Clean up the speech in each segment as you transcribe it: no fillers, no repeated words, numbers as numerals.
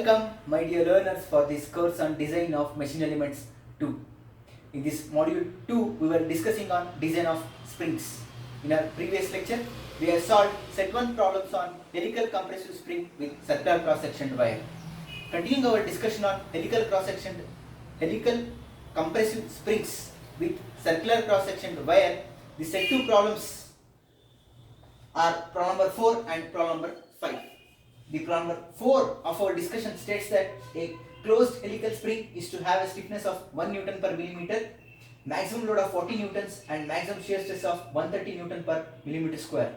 Welcome, my dear learners, for this course on design of machine elements 2. In this module 2, we were discussing on design of springs. In our previous lecture, we have solved set 1 problems on helical compressive spring with circular cross-sectioned wire. Continuing our discussion on helical compressive springs with circular cross-sectioned wire, the set 2 problems are problem number 4 and problem number 5. The problem number 4 of our discussion states that a closed helical spring is to have a stiffness of 1 Newton per millimeter, maximum load of 40 newtons and maximum shear stress of 130 Newton per millimeter square.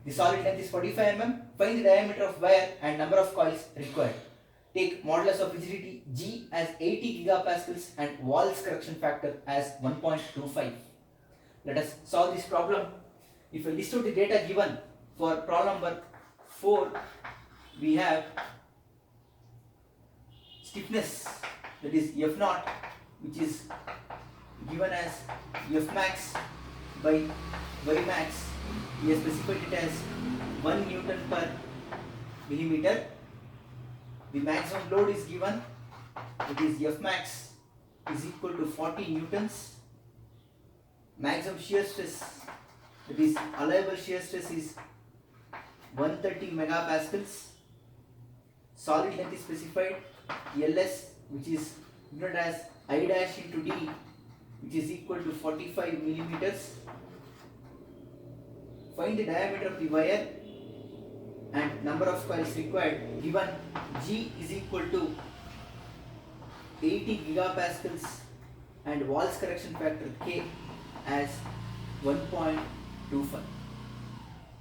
The solid length is 45 mm. Find the diameter of wire and number of coils required. Take modulus of rigidity G as 80 gigapascals and Wahl's correction factor as 1.25. Let us solve this problem. If I list out the data given for problem number 4, we have stiffness, that is F naught, which is given as F max by Y max. We have specified it as 1 Newton per millimeter. The maximum load is given, it is F max is equal to 40 newtons. Maximum shear stress, that is allowable shear stress, is 130 megapascals. Solid length is specified LS, which is denoted as I dash into D, which is equal to 45 millimeters. Find the diameter of the wire and number of coils required. Given G is equal to 80 gigapascals and Wahl's correction factor K as 1.25.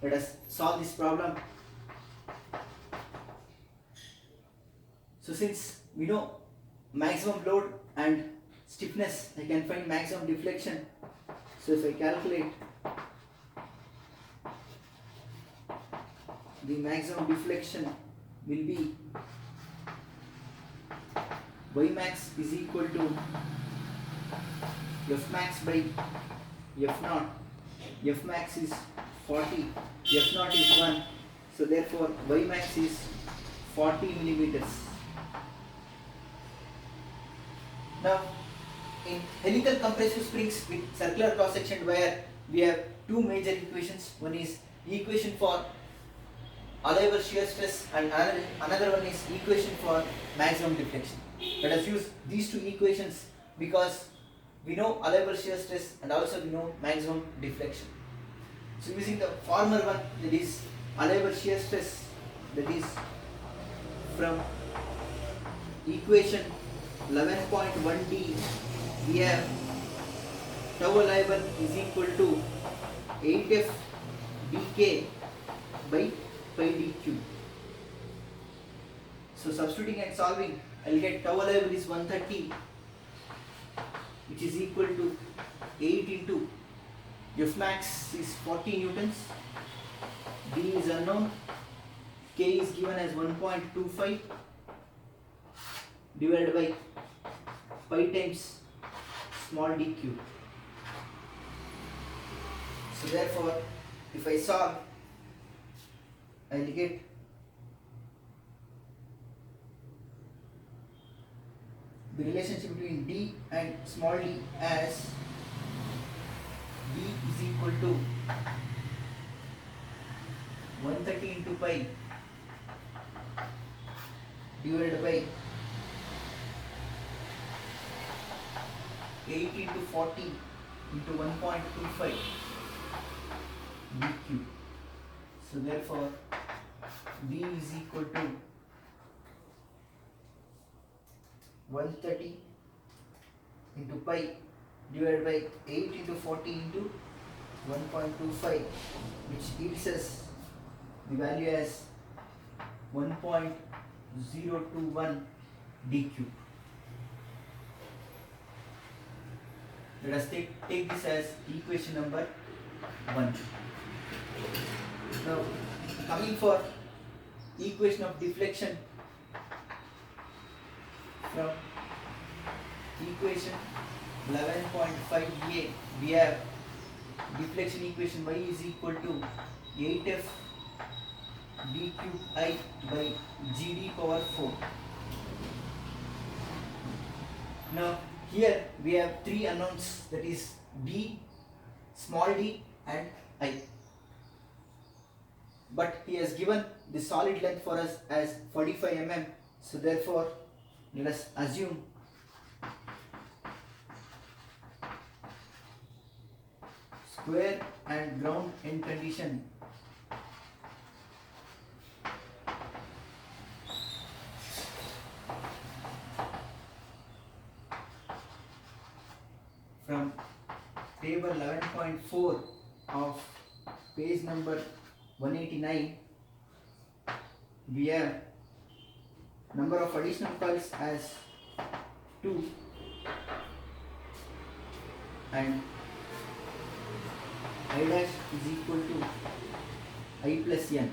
Let us solve this problem. So since we know maximum load and stiffness, I can find maximum deflection. So if I calculate the maximum deflection, will be Y max is equal to F max by F naught. F max is 40, F naught is 1, so therefore Y max is 40 millimeters. Now, in helical compressive springs with circular cross-sectioned wire, we have two major equations. One is equation for allowable shear stress and another one is equation for maximum deflection. Let us use these two equations because we know allowable shear stress and also we know maximum deflection. So using the former one, that is allowable shear stress, that is from equation 11.1d, we have tau allowable is equal to 8f dk by pi dq. So substituting and solving, I will get tau allowable is 130, which is equal to 8 into F max is 40 newtons, D is unknown, K is given as 1.25 divided by pi times small dq. So therefore, if I solve, I will get the relationship between D and small d as D is equal to 130 into pi divided by 8 into 40 into 1.25 dq. So therefore, D is equal to 130 into pi divided by 8 into 40 into 1.25, which gives us the value as 1.021 d cube. Let us take this as equation number 1. Now, coming for equation of deflection, from equation 11.5a, we have deflection equation y is equal to 8f d cube I by gd power 4. Now here we have three unknowns, that is d, small d and I. But he has given the solid length for us as 45 mm. So therefore let us assume square and ground end condition from table 11.4 of page number 189. We have number of additional coils as 2 and I dash is equal to I plus n.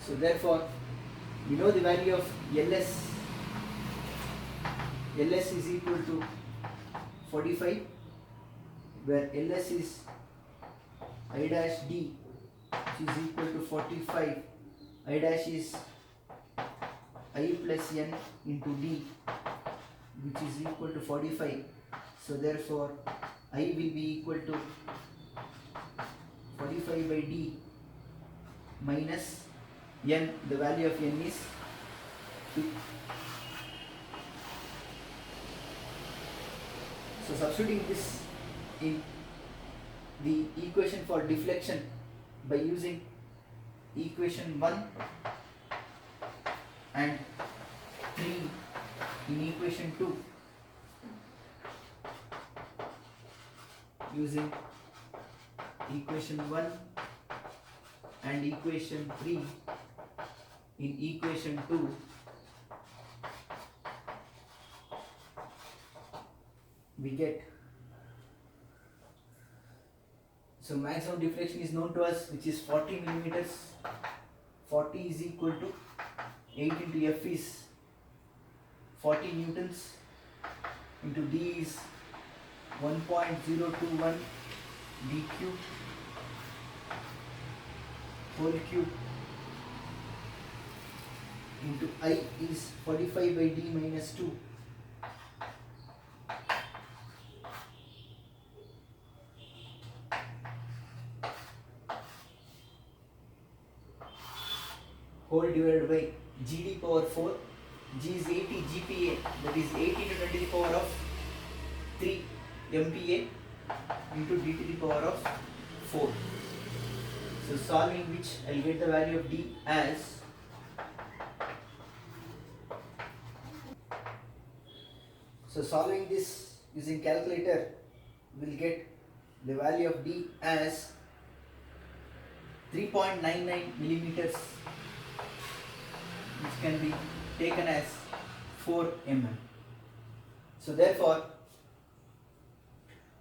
So therefore we know the value of LS. LS is equal to 45, where LS is I dash D, which is equal to 45. I dash is I plus n into D, which is equal to 45. So therefore I will be equal to 45 by D minus n. The value of n is 2. So substituting this in the equation for deflection by using equation 1 and 3 in equation 2, using equation 1 and equation 3 in equation 2, we get, so maximum deflection is known to us, which is 40 millimeters. 40 is equal to 8 into F is 40 newtons into D is 1.021 D cube whole cube into I is 45 by D minus 2. Whole divided by GD power 4. G is 80 GPa, that is 80 to 10 to the power of 3 MPa into D to the power of 4. So solving which I will get the value of D as solving this using calculator, we will get the value of D as 3.99 millimeters, which can be taken as 4 mm. So therefore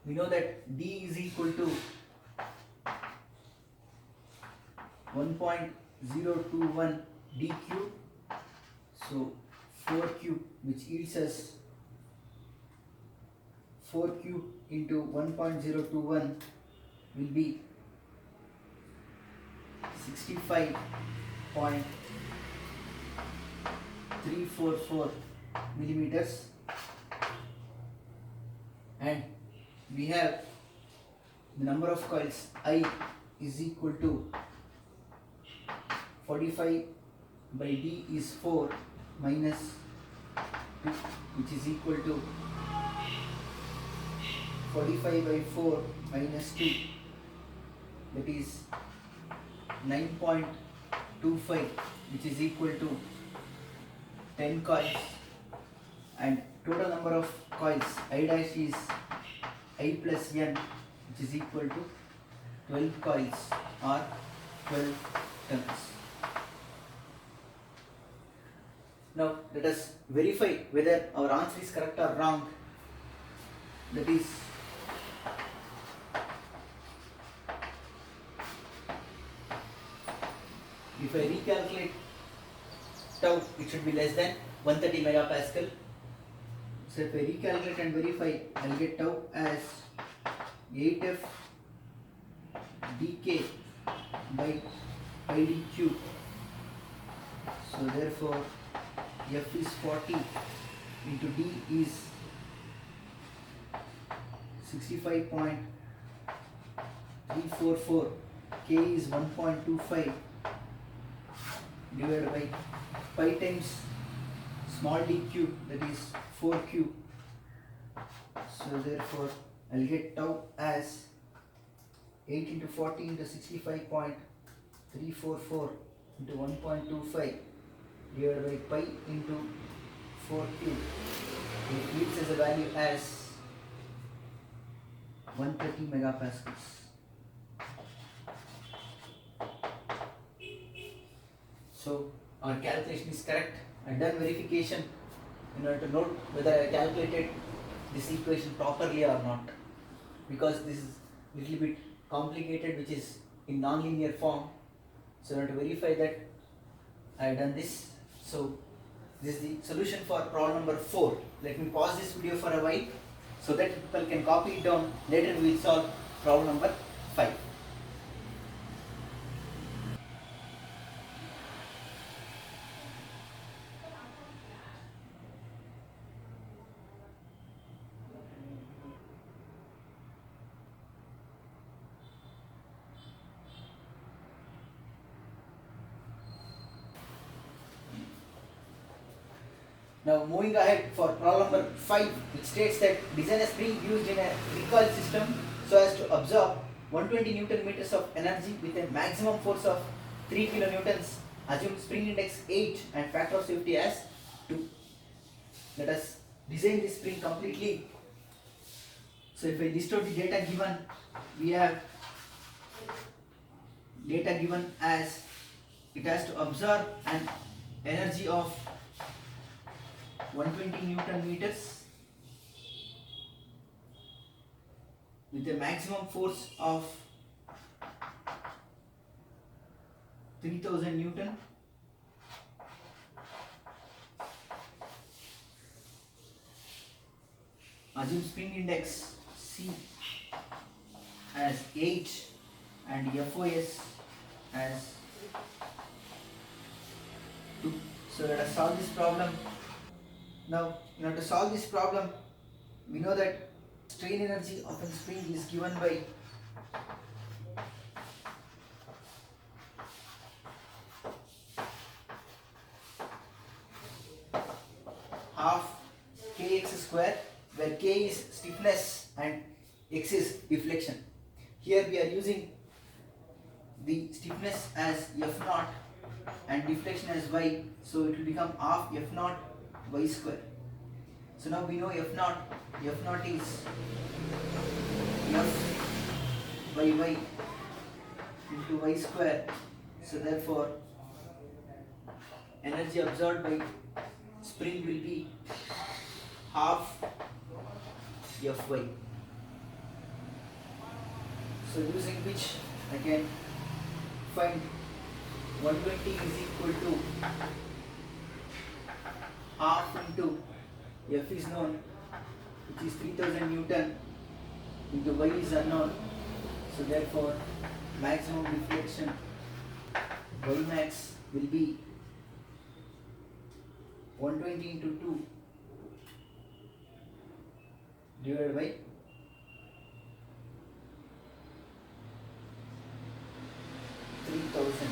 we know that D is equal to 1.021 D cube, so 4 cube, which yields us 4 cube into 1.021 will be 65.344 millimeters, and we have the number of coils I is equal to 45 by D is 4 minus 2, which is equal to 45 by 4 minus 2, that is 9.25, which is equal to 10 coils, and total number of coils I dash is I plus n, which is equal to 12 coils or 12 turns. Now let us verify whether our answer is correct or wrong. That is, if I recalculate tau, it should be less than 130 megapascal. So if I recalculate and verify, I will get tau as 8f dk by pi d cube So therefore F is 40 into D is 65.344, K is 1.25 divided by pi times small d cube, that is 4q. So therefore I'll get tau as 8 into 40 into 65.344 into 1.25 divided by pi into 4q. It gives as a value as 130 megapascals. So our calculation is correct. I've done verification in order to note whether I calculated this equation properly or not, because this is a little bit complicated, which is in non-linear form. So in order to verify that I have done this. So this is the solution for problem number 4. Let me pause this video for a while so that people can copy it down. Later we will solve problem number 5. Now moving ahead for problem number 5, which states that design a spring used in a recoil system so as to absorb 120 Newton meters of energy with a maximum force of 3 kilonewtons. Assume spring index 8 and factor of safety as 2. Let us design this spring completely. So if I list out the data given, we have data given as it has to absorb an energy of 120 Newton meters with a maximum force of 3000 Newton. Assume spring index C as 8 and FOS as 2. So let us solve this problem. Now, in order to solve this problem, we know that strain energy of a spring is given by half kx square, where k is stiffness and x is deflection. Here we are using the stiffness as F naught and deflection as y, so it will become half F naught y square. So now we know F naught is F by y into y square. So therefore energy absorbed by spring will be half Fy. So using which I can find 120 is equal to half into F is known, which is 3000 Newton, into y is unknown. So therefore maximum deflection y max will be 120 into 2 divided by 3000,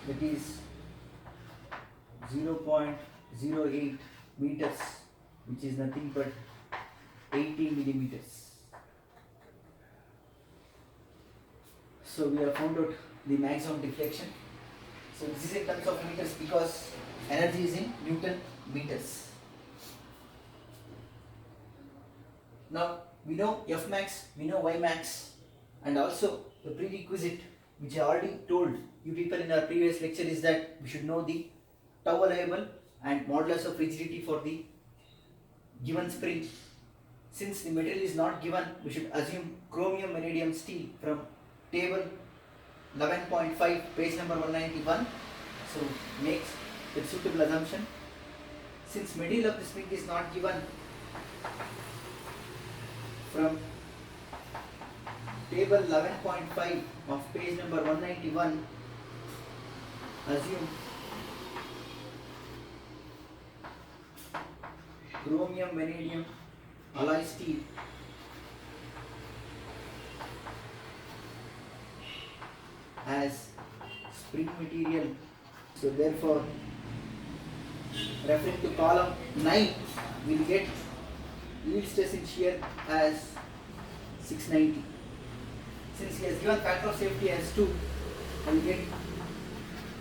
that is 0.08 meters, which is nothing but 80 millimeters. So we have found out the maximum deflection. So this is in terms of meters because energy is in Newton meters. Now we know F max, we know Y max, and also the prerequisite which I already told you people in our previous lecture is that we should know the tau allowable and modulus of rigidity for the given spring. Since the material is not given, we should assume chromium vanadium steel from table 11.5 page number 191. So makes a suitable assumption. Since material of the spring is not given, from table 11.5 of page number 191, Assume chromium vanadium alloy steel as spring material. So therefore, referring to column 9, we will get yield stress in shear as 690. Since he has given factor of safety as 2, I will get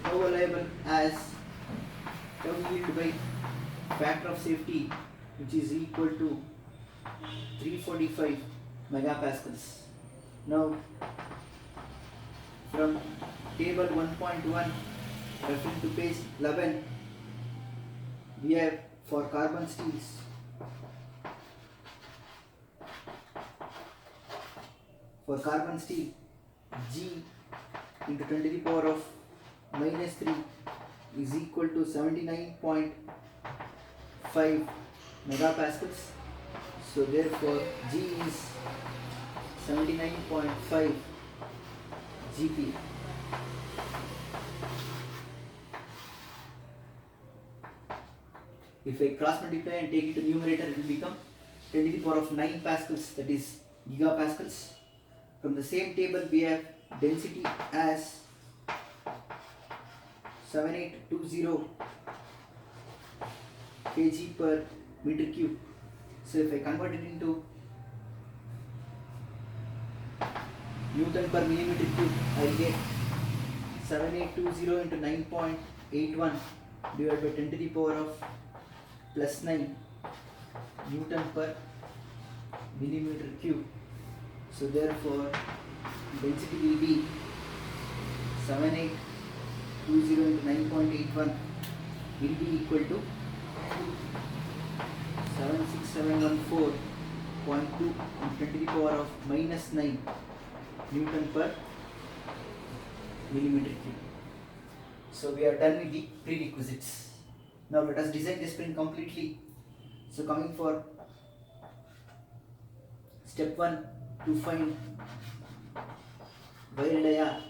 tau allowable as tau yield by factor of safety, which is equal to 345 megapascals. Now, from table 1.1, referring to page 11, we have for carbon steels, G into 10 to the power of minus 3 is equal to 79.5 megapascals. So therefore G is 79.5 GP. If I cross multiply and take it to numerator, it will become 10 to the power of 9 pascals, that is gigapascals. From the same table we have density as 7820 kg per meter cube. So if I convert it into Newton per millimeter cube, I will get 7820 into 9.81 divided by 10 to the power of plus 9 Newton per millimeter cube. So therefore density will be 7820 into 9.81 will be equal to 76714.2 into 10 to the power of minus 9 Newton per millimeter cube. So we are done with the prerequisites. Now let us design the spring completely. So coming for step 1, to find wire dia,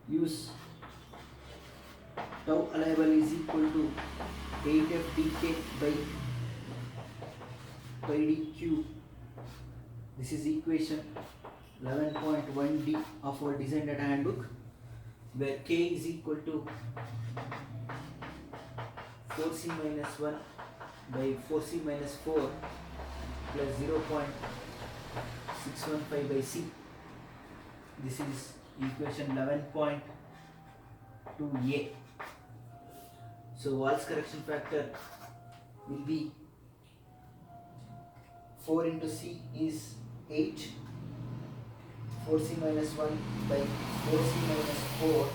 use tau allowable is equal to 8f dk by dq. This is equation 11.1d of our design data handbook, where k is equal to 4c minus 1 by 4c minus 4 plus 0.615 by c. This is equation 11.2a. So Wahl's correction factor will be 4 into c is 8, 4c minus 1 by 4c minus 4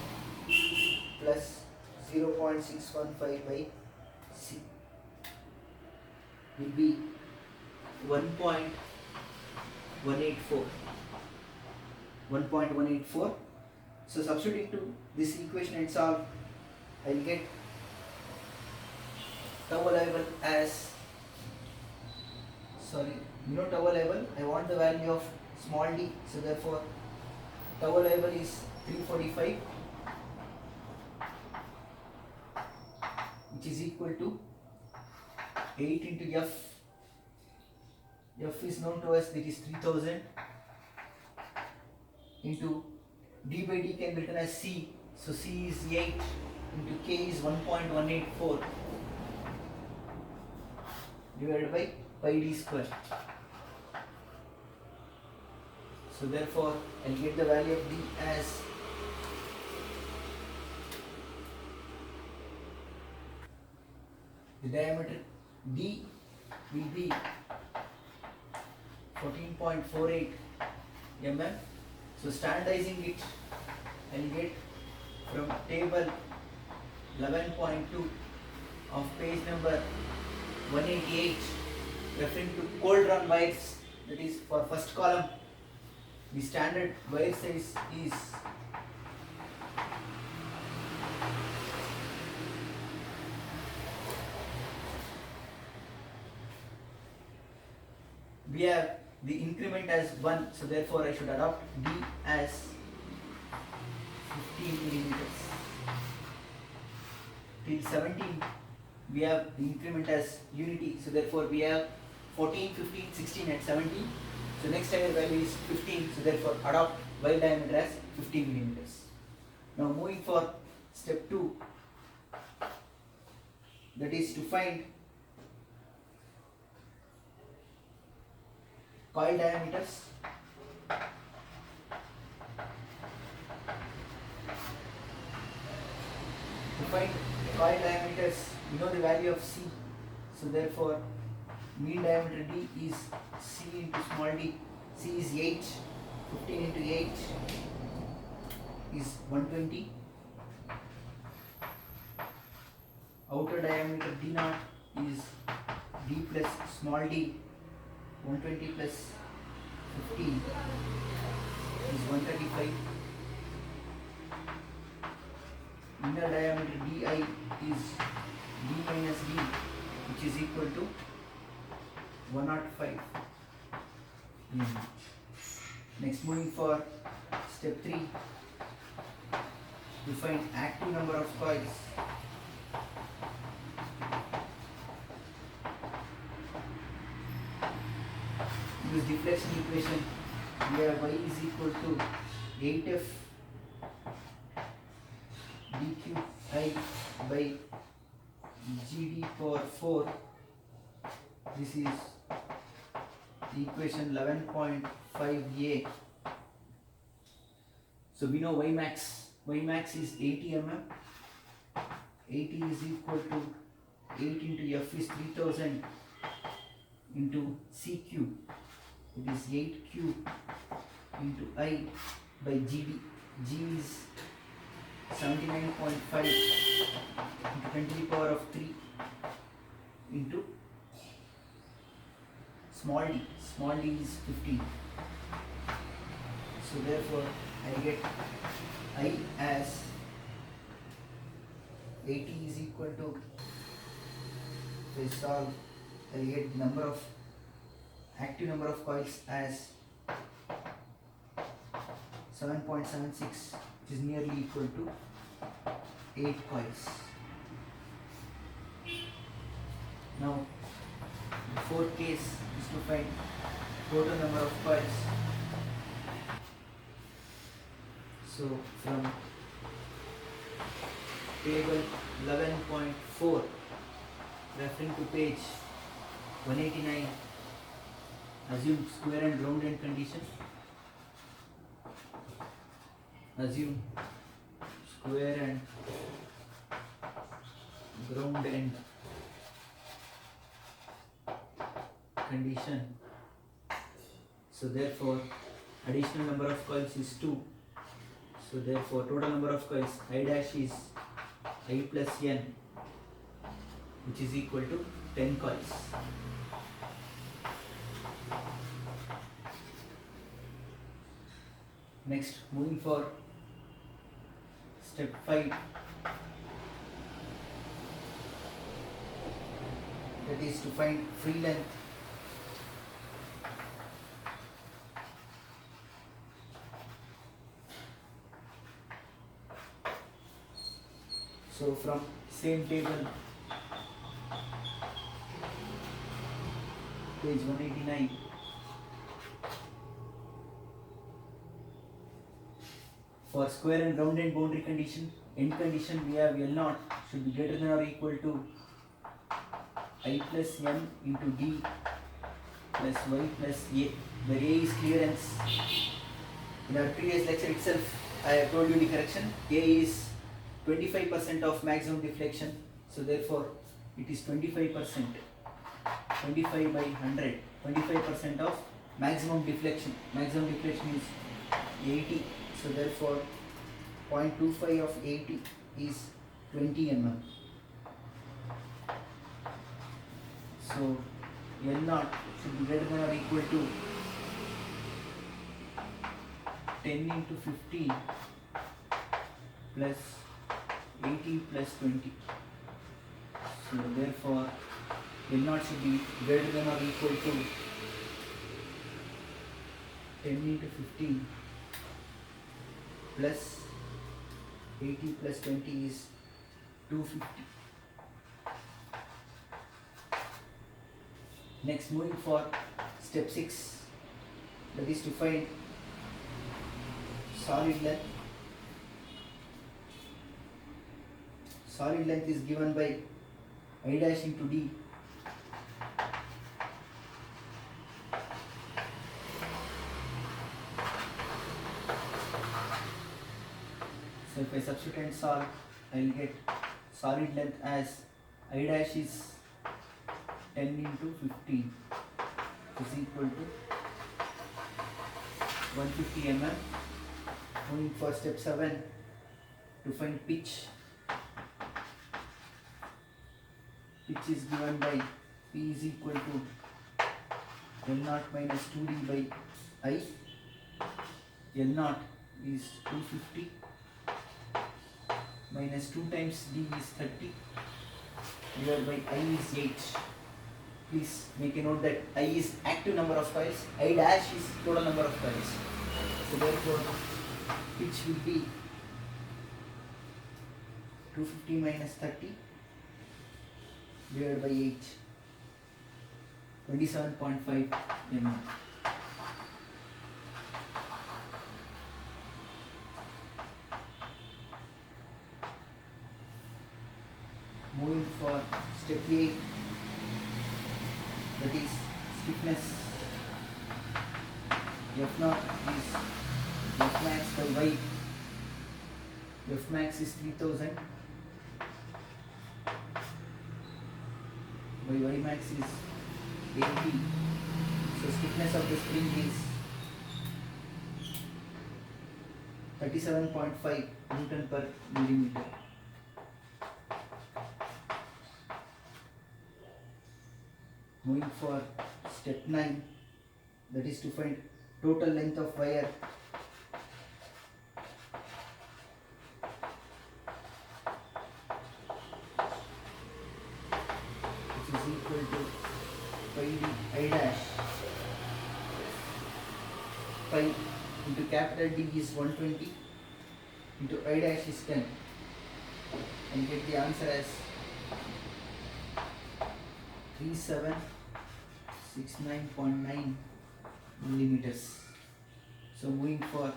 plus 0.615 by c will be 1.184. So substituting to this equation and solve, I will get tau allowable as, tau allowable, I want the value of small d, so therefore tau allowable is 345, which is equal to 8 into f. F is known to us, that is 3000, into d by d can be written as c. So c is 8 into k is 1.184 divided by pi d square. So therefore I'll get the value of d as the diameter d will be 14.48 mm. So standardizing it, I will get from table 11.2 of page number 188, referring to cold drawn wires, that is for first column, the standard wire size is 1, so therefore I should adopt d as 15 millimeters. Till 17 we have the increment as unity, so therefore we have 14, 15, 16 and 17. So next higher value is 15, so therefore adopt wire diameter as 15 millimeters. Now moving for step 2, that is to find coil diameters. To find coil diameters, we know the value of C, so therefore mean diameter D is C into small d. C is 8, 15 into 8 is 120. Outer diameter D naught is D plus small d, 120 plus 15 is 135. Inner diameter DI is D minus D, which is equal to 105. Next, moving for step 3, to find active number of coils. Use deflection equation. We have y is equal to 8f dqi by gd power 4. This is equation 11.5a. So we know y max is 80 mm. 80 is equal to 8 into f is 3000 into c cube. It is 8 cube into I by GD. G is 79.5 into 10 to the power of 3 into small d. Small d is 15. So therefore I get I as 80 is equal to, if I solve, I get active number of coils as 7.76, which is nearly equal to 8 coils. Now the fourth case is to find total number of coils. So from table 11.4, referring to page 189, assume square and round end condition. Assume square and ground end condition. So therefore additional number of coils is 2. So therefore total number of coils I dash is I plus n, which is equal to 10 coils. Next, moving for step 5, that is to find free length. So from same table, page 189, for square and round end boundary condition, end condition, we have L0 should be greater than or equal to I plus n into d plus y plus a, where a is clearance. In our previous lecture itself, I have told you the correction. A is 25% of maximum deflection, so therefore it is 25%, 25 by 100, 25% of maximum deflection. Maximum deflection is 80, so therefore 0.25 of 80 is 20 mm. So L0 should be greater than or equal to 10 into 15 plus 80 plus 20. So therefore L0 should be greater than or equal to 10 into 15 plus 80 plus 20 is 250. Next, moving for step 6, that is to find solid length. Solid length is given by I dash into D. So if I substitute and solve, I will get solid length as I dash is 10 into 15 is equal to 150 mm. Moving for step 7, to find pitch. Pitch is given by P is equal to L0 minus 2D by I. L0 is 250 minus 2 times D is 30 divided by I is 8. Please make a note that I is active number of coils, I dash is total number of coils. So therefore pitch will be 250 minus 30 divided by 8, 27.5 mm. Moving for step 8, that is stiffness. F0 is F max by Y. F max is 3000 by Y max is 80. So stiffness of the spring is 37.5 Newton per millimeter. Moving for step 9, that is to find total length of wire. Which is equal to pi d I dash. Pi into capital D is 120 into I dash is 10, and get the answer as 3769.9 millimeters. So moving for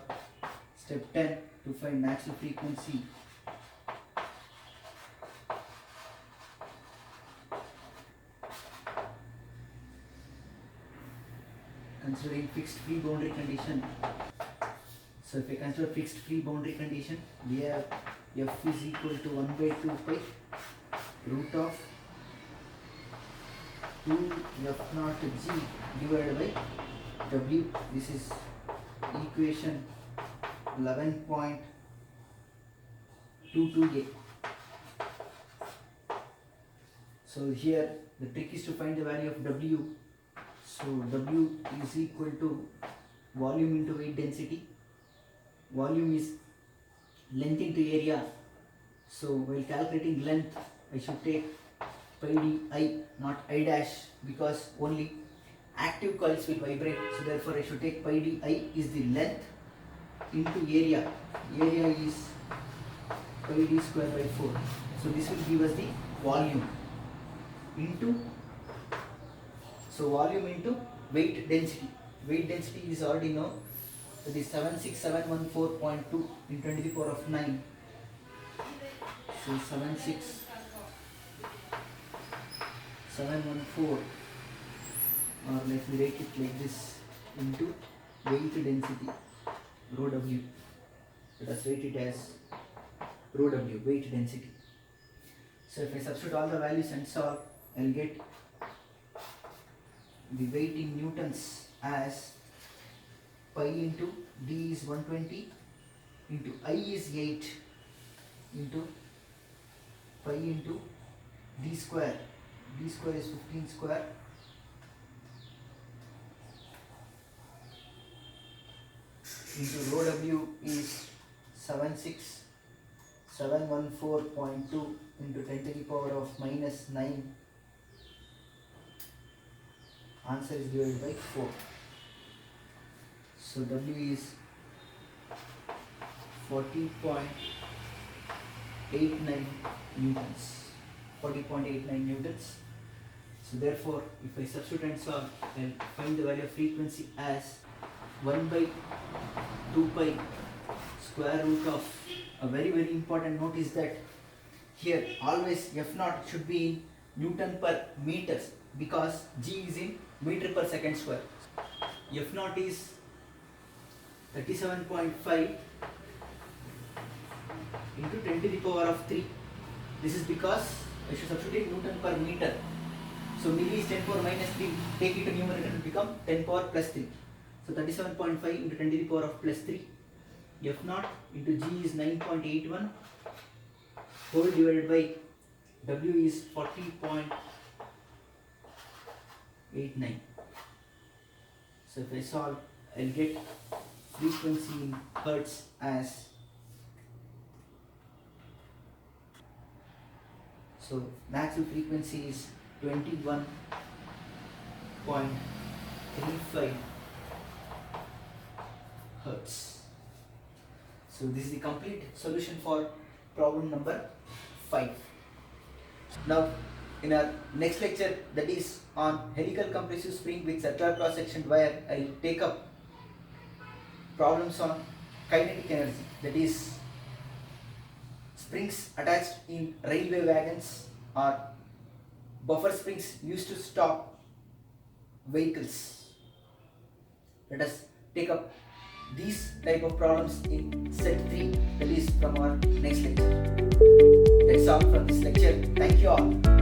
step 10, to find natural frequency. Considering fixed free boundary condition. So if I consider fixed free boundary condition, we have F is equal to 1 by 2 pi root of 2 F naught G divided by W. This is equation 11.22a. So here the trick is to find the value of W. So W is equal to volume into weight density. Volume is length into area. So while calculating length, I should take pi d I, not I dash, because only active coils will vibrate. So therefore I should take pi d I is the length into area. Area is pi d square by 4. So this will give us the volume into, so volume into weight density. Weight density is already known, that is 76714.2 in 10 to the power of 9. So 76714, or let me write it like this, into weight density, rho W. Let us write it as rho W, weight density. So if I substitute all the values and solve, I will get the weight in newtons as pi into D is 120 into I is 8 into pi into D square. D square is 15 square into rho W is 76714.2 into 10 to the power of minus 9. Answer is divided by 4. So W is 40.8 40.89 newtons. 40.89 newtons. So therefore, if I substitute and solve, I'll find the value of frequency as 1 by 2 pi square root of, a very important note is that here always F naught should be in Newton per meters because G is in meter per second square. F naught is 37.5 into 10 to the power of 3. This is because I should substitute Newton per meter. So milli is 10 power minus 3. Take it to numerator, it will become 10 power plus 3. So 37.5 into 10 to the power of plus 3. F naught into G is 9.81 whole divided by W is 40.89. So if I solve, I'll get frequency in hertz as, so maximum frequency is 21.35 hertz. So this is the complete solution for problem number 5. Now in our next lecture, that is on helical compressive spring with circular cross section wire, I will take up problems on kinetic energy, that is springs attached in railway wagons or buffer springs used to stop vehicles. Let us take up these type of problems in set 3, that is from our next lecture. That's all from this lecture. Thank you all.